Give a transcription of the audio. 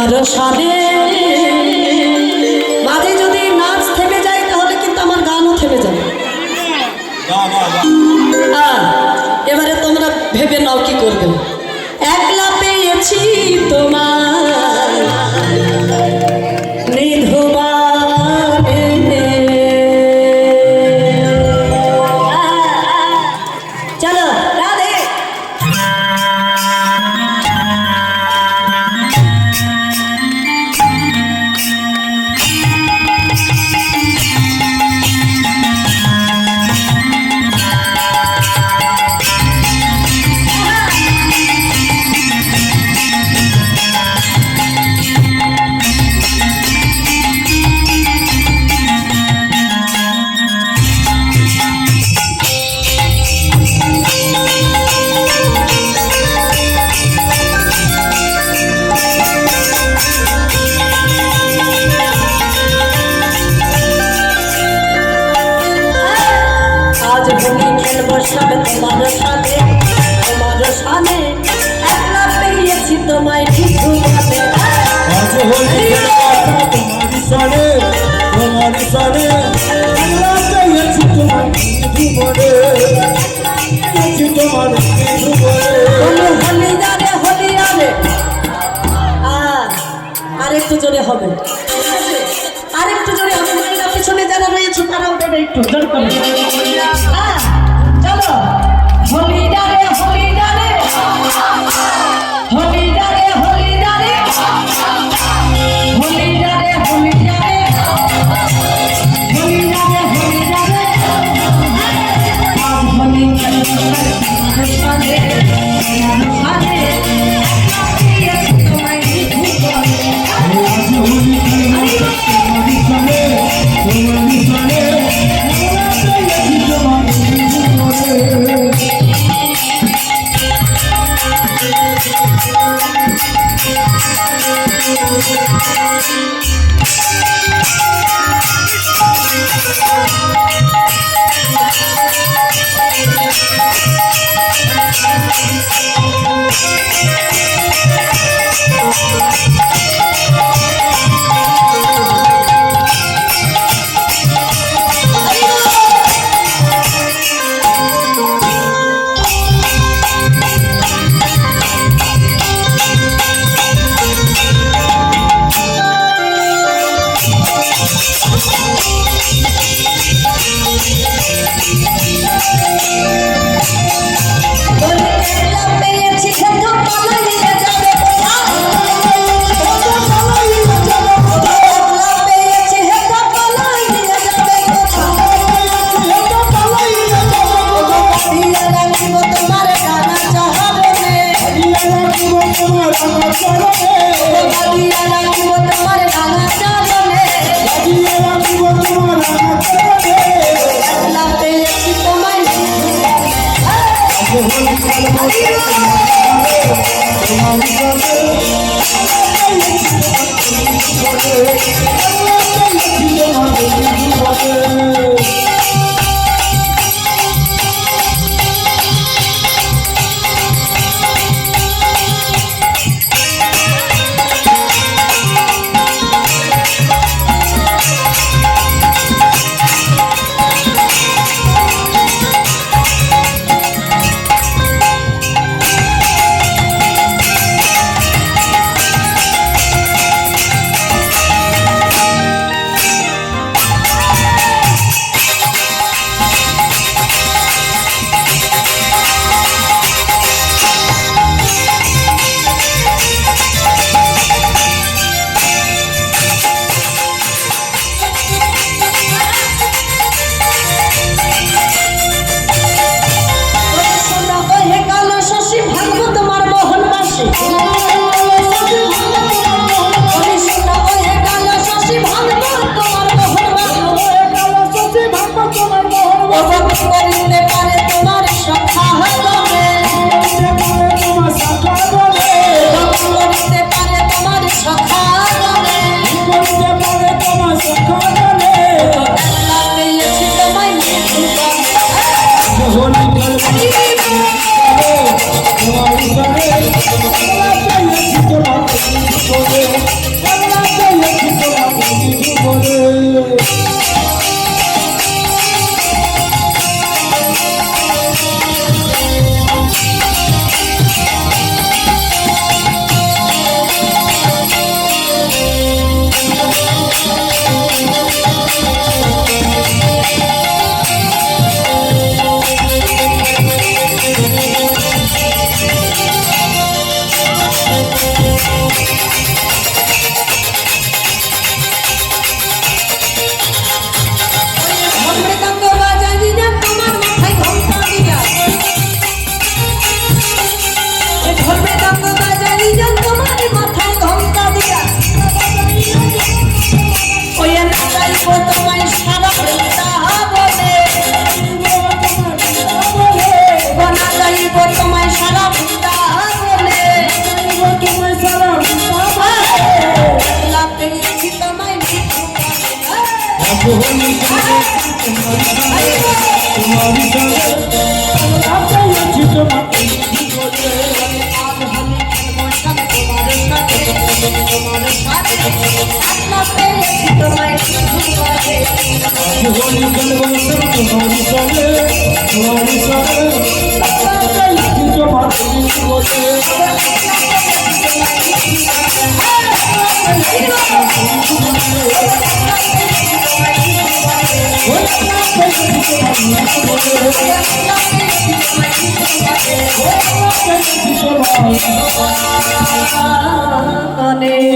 তোমার সানে মাঝে যদি নাচ থেমে যায় তাহলে কিন্তু আমার গানও থেমে যাবে। এবারে তোমরা ভেবে নাও কি করবে। একলা পেয়েছি তোমার নিধুবানে, চলো রাধে। সব তোমার সাথে তোমার সাথে একলা পেয়েছি তোমায় নিধুবানে। আজ হোলি তোমার সাথে তোমার সাথে একলা পেয়েছি তোমায় নিধুবানে, পেয়েছি তোমার নিধুবানে। হোলি যারে হোলি আরে আরেকটু জোরে হবে, আরেকটু জোরে হবে। পিছনে যারা রয়েছে তারাও দেবে একটু জোর করে। চলো হোলি ডারে হোলি ডারে হোলি ডারে হোলি ডারে হোলি ডারে হোলি ডারে হোলি ডারে হোলি ডারে হোলি সাথে সাথে তোমায় Honey.